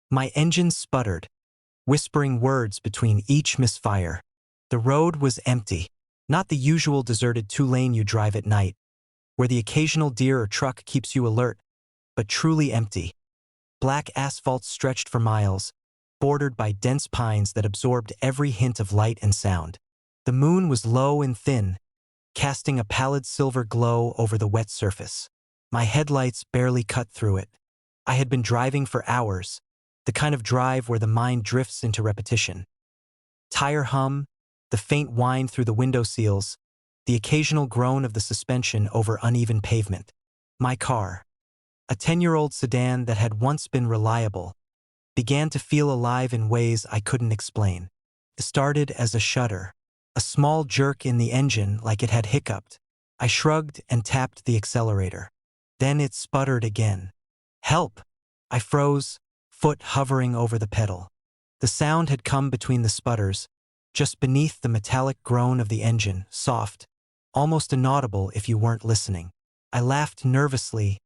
My engine sputtered, whispering words between each misfire. The road was empty, not the usual deserted two-lane you drive at night, where the occasional deer or truck keeps you alert, but truly empty. Black asphalt stretched for miles, bordered by dense pines that absorbed every hint of light and sound. The moon was low and thin, casting a pallid silver glow over the wet surface. My headlights barely cut through it. I had been driving for hours, the kind of drive where the mind drifts into repetition. Tire hum, the faint whine through the window seals, the occasional groan of the suspension over uneven pavement. My car, a 10-year-old sedan that had once been reliable, began to feel alive in ways I couldn't explain. It started as a shudder, a small jerk in the engine like it had hiccuped. I shrugged and tapped the accelerator. Then it sputtered again. Help! I froze, foot hovering over the pedal. The sound had come between the sputters, just beneath the metallic groan of the engine, soft, almost inaudible if you weren't listening. I laughed nervously,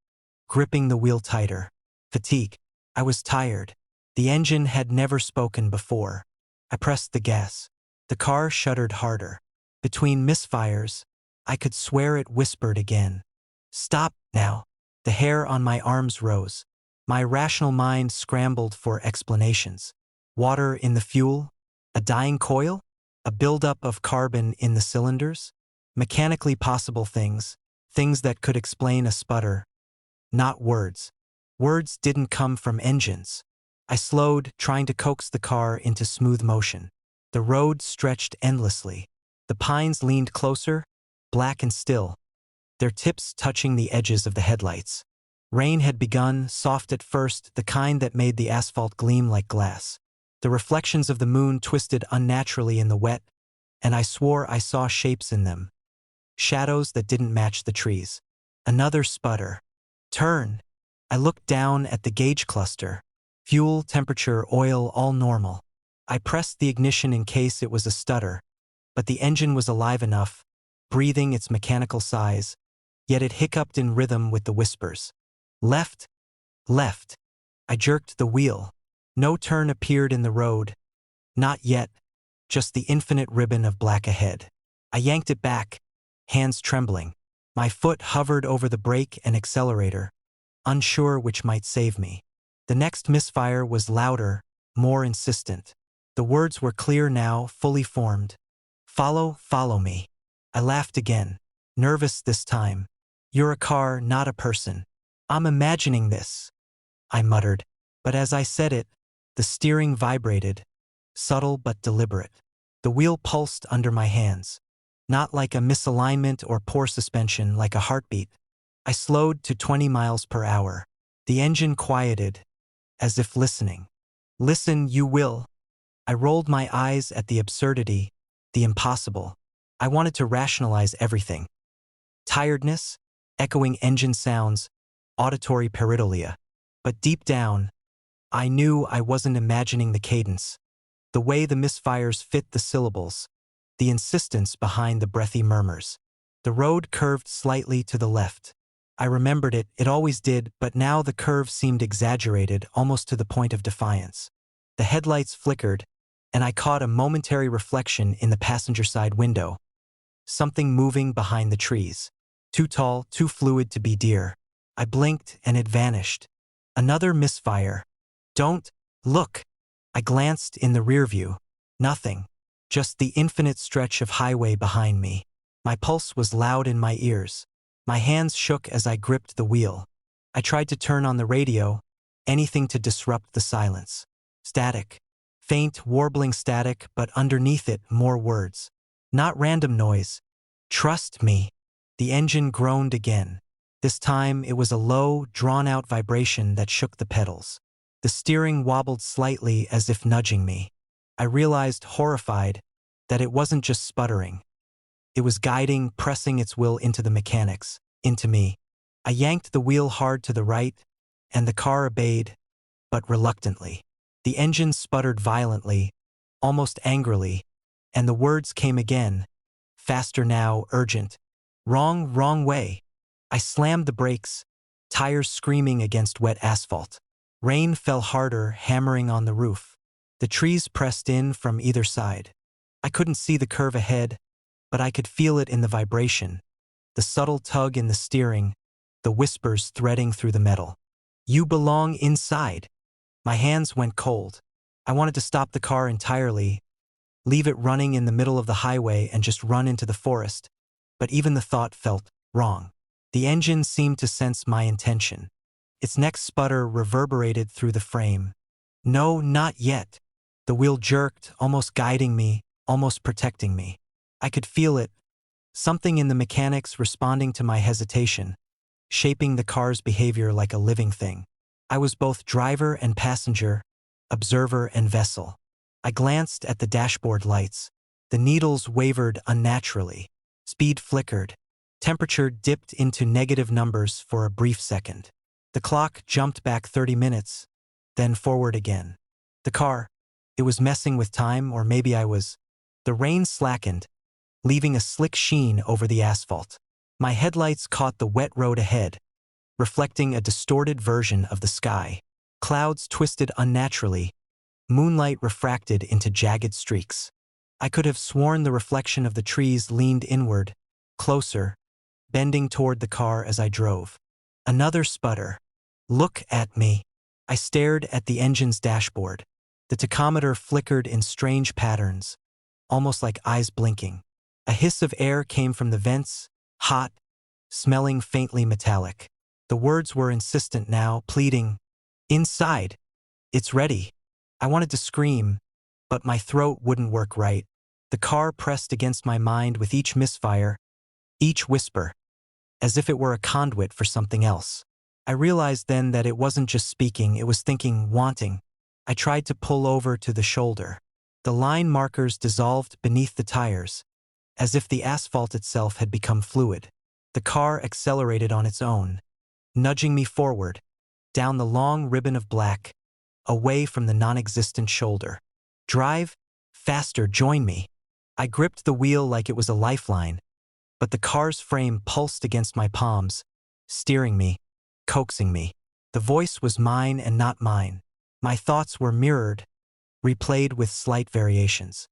gripping the wheel tighter. Fatigue. I was tired. The engine had never spoken before. I pressed the gas. The car shuddered harder. Between misfires, I could swear it whispered again. Stop now. The hair on my arms rose. My rational mind scrambled for explanations. Water in the fuel? A dying coil? A buildup of carbon in the cylinders? Mechanically possible things, things that could explain a sputter. Not words. Words didn't come from engines. I slowed, trying to coax the car into smooth motion. The road stretched endlessly. The pines leaned closer, black and still, their tips touching the edges of the headlights. Rain had begun, soft at first, the kind that made the asphalt gleam like glass. The reflections of the moon twisted unnaturally in the wet, and I swore I saw shapes in them. Shadows that didn't match the trees. Another sputter. Turn. I looked down at the gauge cluster. Fuel, temperature, oil, all normal. I pressed the ignition in case it was a stutter, but the engine was alive enough, breathing its mechanical sighs, yet it hiccuped in rhythm with the whispers. Left. Left. I jerked the wheel. No turn appeared in the road. Not yet, just the infinite ribbon of black ahead. I yanked it back, hands trembling. My foot hovered over the brake and accelerator, unsure which might save me. The next misfire was louder, more insistent. The words were clear now, fully formed. Follow, follow me. I laughed again, nervous this time. You're a car, not a person. I'm imagining this, I muttered. But as I said it, the steering vibrated, subtle but deliberate. The wheel pulsed under my hands. Not like a misalignment or poor suspension, like a heartbeat. I slowed to 20 miles per hour. The engine quieted, as if listening. Listen, you will. I rolled my eyes at the absurdity, the impossible. I wanted to rationalize everything. Tiredness, echoing engine sounds, auditory pareidolia. But deep down, I knew I wasn't imagining the cadence, the way the misfires fit the syllables, the insistence behind the breathy murmurs. The road curved slightly to the left. I remembered it, it always did, but now the curve seemed exaggerated, almost to the point of defiance. The headlights flickered, and I caught a momentary reflection in the passenger side window. Something moving behind the trees. Too tall, too fluid to be deer. I blinked and it vanished. Another misfire. Don't look. I glanced in the rear view. Nothing. Just the infinite stretch of highway behind me. My pulse was loud in my ears. My hands shook as I gripped the wheel. I tried to turn on the radio, anything to disrupt the silence. Static. Faint, warbling static, but underneath it, more words. Not random noise. Trust me. The engine groaned again. This time it was a low, drawn-out vibration that shook the pedals. The steering wobbled slightly as if nudging me. I realized, horrified, that it wasn't just sputtering. It was guiding, pressing its will into the mechanics, into me. I yanked the wheel hard to the right, and the car obeyed, but reluctantly. The engine sputtered violently, almost angrily, and the words came again. Faster now, urgent. Wrong, wrong way. I slammed the brakes, tires screaming against wet asphalt. Rain fell harder, hammering on the roof. The trees pressed in from either side. I couldn't see the curve ahead, but I could feel it in the vibration, the subtle tug in the steering, the whispers threading through the metal. You belong inside. My hands went cold. I wanted to stop the car entirely, leave it running in the middle of the highway and just run into the forest, but even the thought felt wrong. The engine seemed to sense my intention. Its next sputter reverberated through the frame. No, not yet. The wheel jerked, almost guiding me, almost protecting me. I could feel it, something in the mechanics responding to my hesitation, shaping the car's behavior like a living thing. I was both driver and passenger, observer and vessel. I glanced at the dashboard lights. The needles wavered unnaturally. Speed flickered. Temperature dipped into negative numbers for a brief second. The clock jumped back 30 minutes, then forward again. The car, it was messing with time, or maybe I was. The rain slackened, leaving a slick sheen over the asphalt. My headlights caught the wet road ahead, reflecting a distorted version of the sky. Clouds twisted unnaturally, moonlight refracted into jagged streaks. I could have sworn the reflection of the trees leaned inward, closer, bending toward the car as I drove. Another sputter. Look at me. I stared at the engine's dashboard. The tachometer flickered in strange patterns, almost like eyes blinking. A hiss of air came from the vents, hot, smelling faintly metallic. The words were insistent now, pleading, "Inside. It's ready." I wanted to scream, but my throat wouldn't work right. The car pressed against my mind with each misfire, each whisper, as if it were a conduit for something else. I realized then that it wasn't just speaking, it was thinking, wanting. I tried to pull over to the shoulder. The line markers dissolved beneath the tires, as if the asphalt itself had become fluid. The car accelerated on its own, nudging me forward, down the long ribbon of black, away from the non-existent shoulder. Drive, faster, join me. I gripped the wheel like it was a lifeline, but the car's frame pulsed against my palms, steering me, coaxing me. The voice was mine and not mine. My thoughts were mirrored, replayed with slight variations.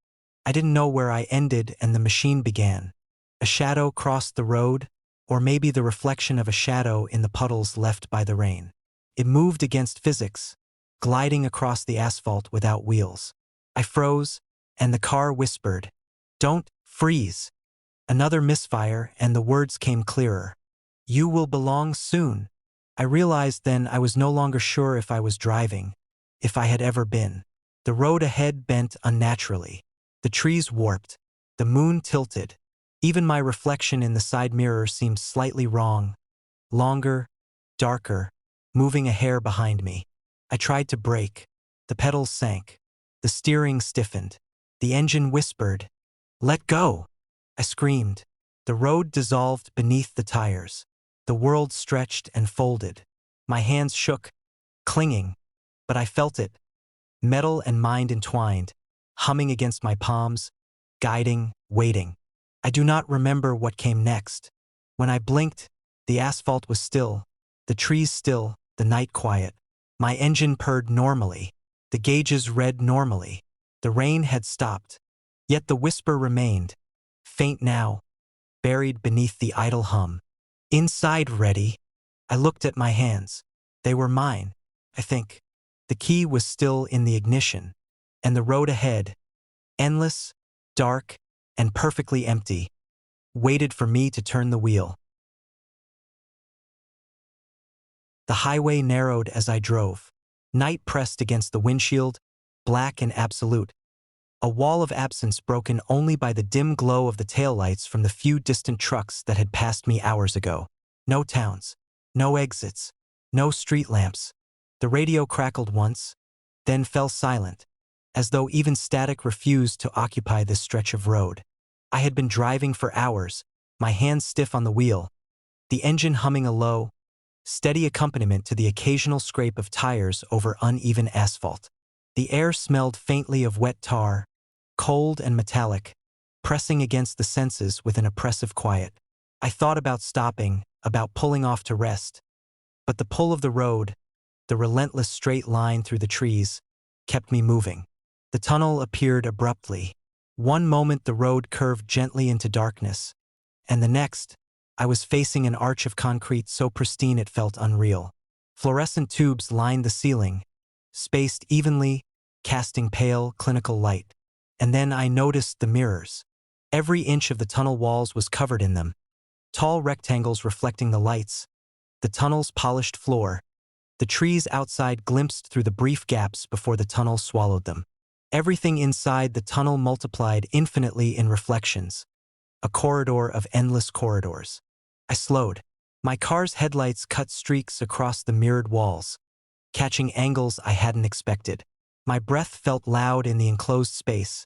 I didn't know where I ended and the machine began. A shadow crossed the road, or maybe the reflection of a shadow in the puddles left by the rain. It moved against physics, gliding across the asphalt without wheels. I froze, and the car whispered, "Don't freeze." Another misfire, and the words came clearer. "You will belong soon." I realized then I was no longer sure if I was driving, if I had ever been. The road ahead bent unnaturally. The trees warped. The moon tilted. Even my reflection in the side mirror seemed slightly wrong, longer, darker, moving a hair behind me. I tried to brake. The pedals sank. The steering stiffened. The engine whispered, "Let go." I screamed. The road dissolved beneath the tires. The world stretched and folded. My hands shook, clinging, but I felt it. Metal and mind entwined, humming against my palms, guiding, waiting. I do not remember what came next. When I blinked, the asphalt was still, the trees still, the night quiet. My engine purred normally. The gauges read normally. The rain had stopped. Yet the whisper remained, faint now, buried beneath the idle hum. "Inside, ready." I looked at my hands. They were mine, I think. The key was still in the ignition, and the road ahead, endless, dark, and perfectly empty, waited for me to turn the wheel. The highway narrowed as I drove. Night pressed against the windshield, black and absolute. A wall of absence broken only by the dim glow of the taillights from the few distant trucks that had passed me hours ago. No towns, no exits, no street lamps. The radio crackled once, then fell silent, as though even static refused to occupy this stretch of road. I had been driving for hours, my hands stiff on the wheel, the engine humming a low, steady accompaniment to the occasional scrape of tires over uneven asphalt. The air smelled faintly of wet tar, cold and metallic, pressing against the senses with an oppressive quiet. I thought about stopping, about pulling off to rest. But the pull of the road, the relentless straight line through the trees, kept me moving. The tunnel appeared abruptly. One moment the road curved gently into darkness, and the next, I was facing an arch of concrete so pristine it felt unreal. Fluorescent tubes lined the ceiling, spaced evenly, casting pale, clinical light. And then I noticed the mirrors. Every inch of the tunnel walls was covered in them. Tall rectangles reflecting the lights, the tunnel's polished floor, the trees outside glimpsed through the brief gaps before the tunnel swallowed them. Everything inside the tunnel multiplied infinitely in reflections, a corridor of endless corridors. I slowed. My car's headlights cut streaks across the mirrored walls, catching angles I hadn't expected. My breath felt loud in the enclosed space,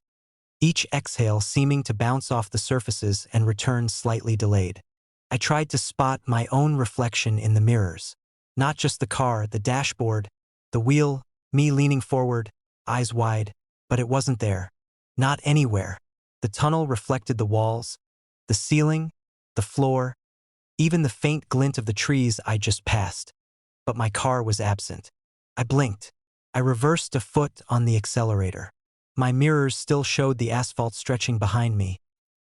each exhale seeming to bounce off the surfaces and return slightly delayed. I tried to spot my own reflection in the mirrors. Not just the car, the dashboard, the wheel, me leaning forward, eyes wide, but it wasn't there. Not anywhere. The tunnel reflected the walls, the ceiling, the floor, even the faint glint of the trees I just passed. But my car was absent. I blinked. I reversed a foot on the accelerator. My mirrors still showed the asphalt stretching behind me,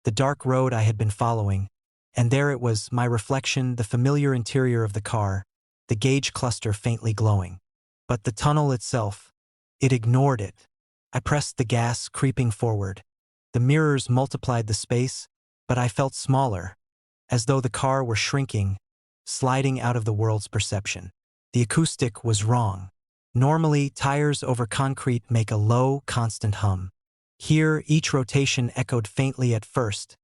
the dark road I had been following, and there it was, my reflection, the familiar interior of the car, the gauge cluster faintly glowing. But the tunnel itself, it ignored it. I pressed the gas, creeping forward. The mirrors multiplied the space, but I felt smaller, as though the car were shrinking, sliding out of the world's perception. The acoustic was wrong. Normally, tires over concrete make a low, constant hum. Here, each rotation echoed faintly at first,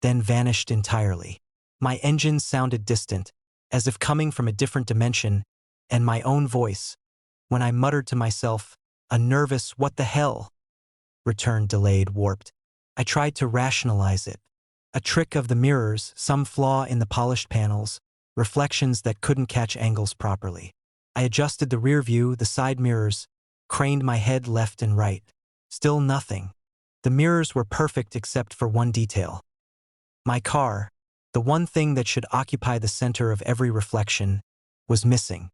then vanished entirely. My engine sounded distant, as if coming from a different dimension, and my own voice, when I muttered to myself, a nervous "what the hell?" returned delayed, warped. I tried to rationalize it. A trick of the mirrors, some flaw in the polished panels, reflections that couldn't catch angles properly. I adjusted the rear view, the side mirrors, craned my head left and right. Still nothing. The mirrors were perfect except for one detail. My car, the one thing that should occupy the center of every reflection, was missing.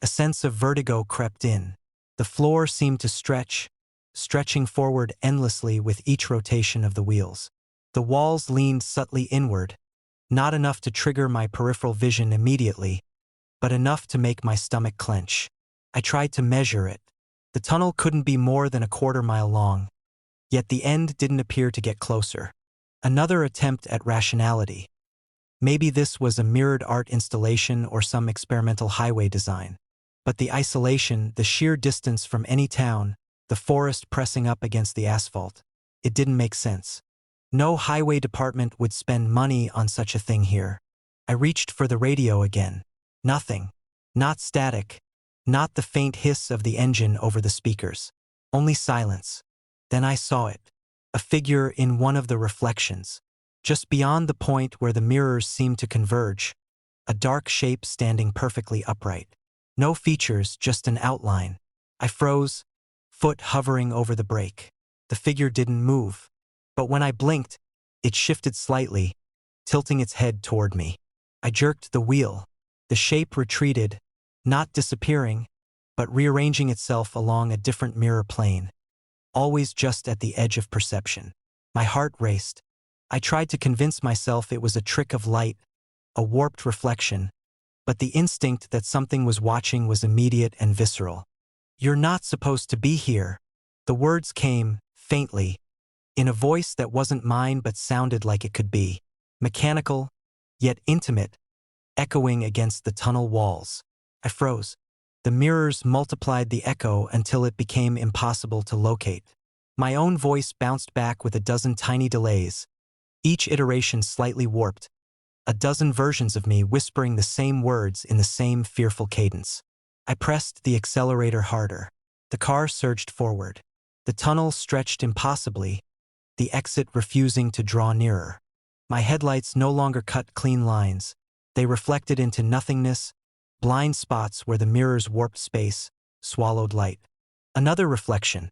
A sense of vertigo crept in. The floor seemed to stretch, stretching forward endlessly with each rotation of the wheels. The walls leaned subtly inward, not enough to trigger my peripheral vision immediately, but enough to make my stomach clench. I tried to measure it. The tunnel couldn't be more than a quarter-mile long, yet the end didn't appear to get closer. Another attempt at rationality. Maybe this was a mirrored art installation or some experimental highway design. But the isolation, the sheer distance from any town, the forest pressing up against the asphalt, it didn't make sense. No highway department would spend money on such a thing here. I reached for the radio again. Nothing. Not static. Not the faint hiss of the engine over the speakers. Only silence. Then I saw it. A figure in one of the reflections. Just beyond the point where the mirrors seemed to converge. A dark shape standing perfectly upright. No features, just an outline. I froze, foot hovering over the brake. The figure didn't move. But when I blinked, it shifted slightly, tilting its head toward me. I jerked the wheel. The shape retreated, not disappearing, but rearranging itself along a different mirror plane, always just at the edge of perception. My heart raced. I tried to convince myself it was a trick of light, a warped reflection, but the instinct that something was watching was immediate and visceral. "You're not supposed to be here." The words came, faintly, in a voice that wasn't mine but sounded like it could be. Mechanical, yet intimate, echoing against the tunnel walls. I froze. The mirrors multiplied the echo until it became impossible to locate. My own voice bounced back with a dozen tiny delays, each iteration slightly warped, a dozen versions of me whispering the same words in the same fearful cadence. I pressed the accelerator harder. The car surged forward. The tunnel stretched impossibly, the exit refusing to draw nearer. My headlights no longer cut clean lines. They reflected into nothingness, blind spots where the mirrors warped space, swallowed light. Another reflection.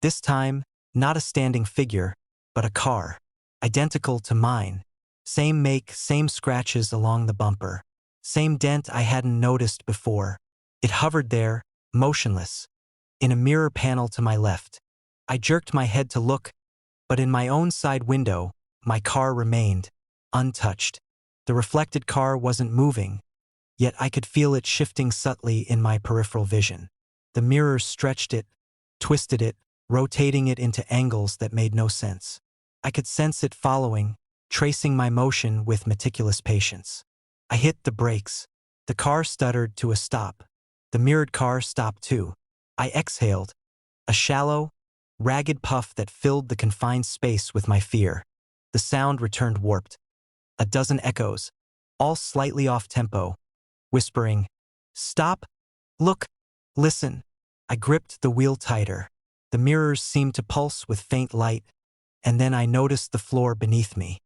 This time, not a standing figure, but a car, identical to mine. Same make, same scratches along the bumper. Same dent I hadn't noticed before. It hovered there, motionless, in a mirror panel to my left. I jerked my head to look, but in my own side window, my car remained, untouched. The reflected car wasn't moving, yet I could feel it shifting subtly in my peripheral vision. The mirrors stretched it, twisted it, rotating it into angles that made no sense. I could sense it following, tracing my motion with meticulous patience. I hit the brakes. The car stuttered to a stop. The mirrored car stopped too. I exhaled, a shallow, ragged puff that filled the confined space with my fear. The sound returned warped. A dozen echoes, all slightly off tempo, whispering, "Stop! Look! Listen!" I gripped the wheel tighter. The mirrors seemed to pulse with faint light, and then I noticed the floor beneath me.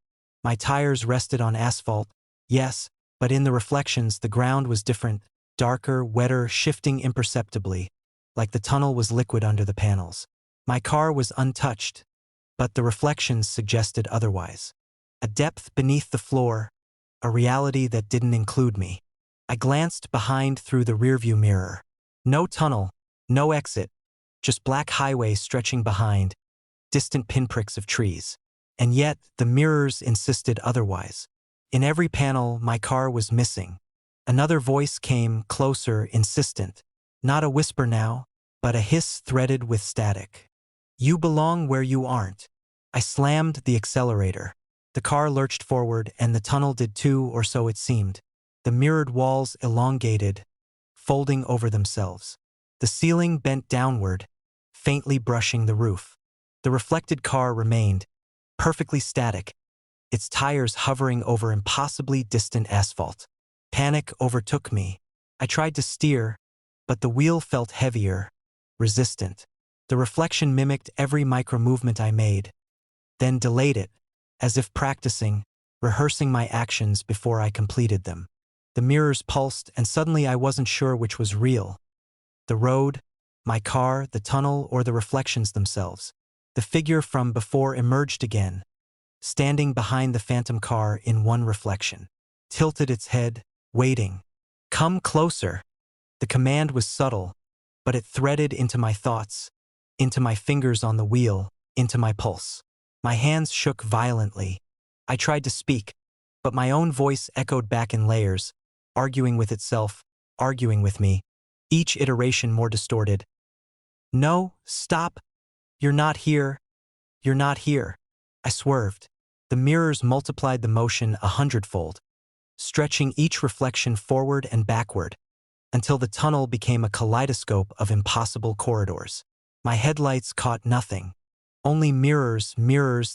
My tires rested on asphalt, yes, but in the reflections the ground was different, darker, wetter, shifting imperceptibly, like the tunnel was liquid under the panels. My car was untouched, but the reflections suggested otherwise. A depth beneath the floor, a reality that didn't include me. I glanced behind through the rearview mirror. No tunnel, no exit, just black highway stretching behind, distant pinpricks of trees. And yet, the mirrors insisted otherwise. In every panel, my car was missing. Another voice came, closer, insistent. Not a whisper now, but a hiss threaded with static. "You belong where you aren't." I slammed the accelerator. The car lurched forward, and the tunnel did too, or so it seemed. The mirrored walls elongated, folding over themselves. The ceiling bent downward, faintly brushing the roof. The reflected car remained, perfectly static, its tires hovering over impossibly distant asphalt. Panic overtook me. I tried to steer, but the wheel felt heavier, resistant. The reflection mimicked every micro-movement I made, then delayed it, as if practicing, rehearsing my actions before I completed them. The mirrors pulsed, and suddenly I wasn't sure which was real. The road, my car, the tunnel, or the reflections themselves. The figure from before emerged again, standing behind the phantom car in one reflection. Tilted its head, waiting. "Come closer." The command was subtle, but it threaded into my thoughts, into my fingers on the wheel, into my pulse. My hands shook violently. I tried to speak, but my own voice echoed back in layers, arguing with itself, arguing with me, each iteration more distorted. "No, stop. You're not here. You're not here." I swerved. The mirrors multiplied the motion 100-fold, stretching each reflection forward and backward, until the tunnel became a kaleidoscope of impossible corridors. My headlights caught nothing, only mirrors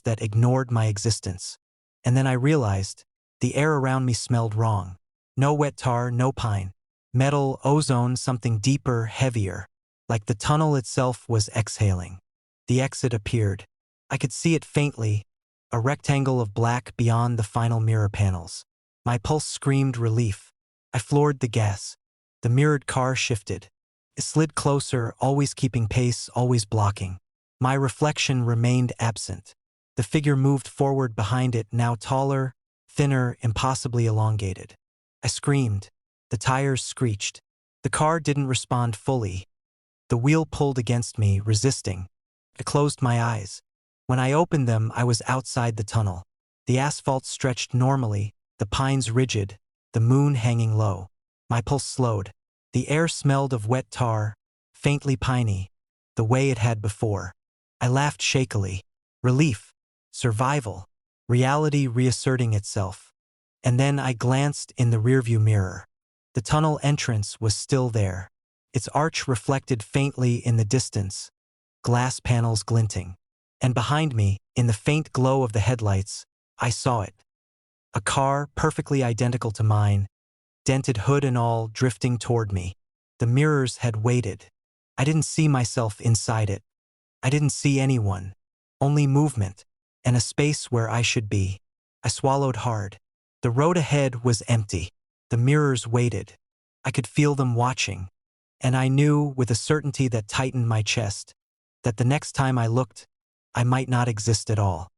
that ignored my existence. And then I realized, the air around me smelled wrong. No wet tar, no pine. Metal, ozone, something deeper, heavier, like the tunnel itself was exhaling. The exit appeared. I could see it faintly, a rectangle of black beyond the final mirror panels. My pulse screamed relief. I floored the gas. The mirrored car shifted. It slid closer, always keeping pace, always blocking. My reflection remained absent. The figure moved forward behind it, now taller, thinner, impossibly elongated. I screamed. The tires screeched. The car didn't respond fully. The wheel pulled against me, resisting. I closed my eyes. When I opened them, I was outside the tunnel. The asphalt stretched normally, the pines rigid, the moon hanging low. My pulse slowed. The air smelled of wet tar, faintly piney, the way it had before. I laughed shakily. Relief, survival, reality reasserting itself. And then I glanced in the rearview mirror. The tunnel entrance was still there. Its arch reflected faintly in the distance, glass panels glinting. And behind me, in the faint glow of the headlights, I saw it. A car perfectly identical to mine, dented hood and all, drifting toward me. The mirrors had waited. I didn't see myself inside it. I didn't see anyone. Only movement, and a space where I should be. I swallowed hard. The road ahead was empty. The mirrors waited. I could feel them watching. And I knew, with a certainty that tightened my chest, that the next time I looked, I might not exist at all.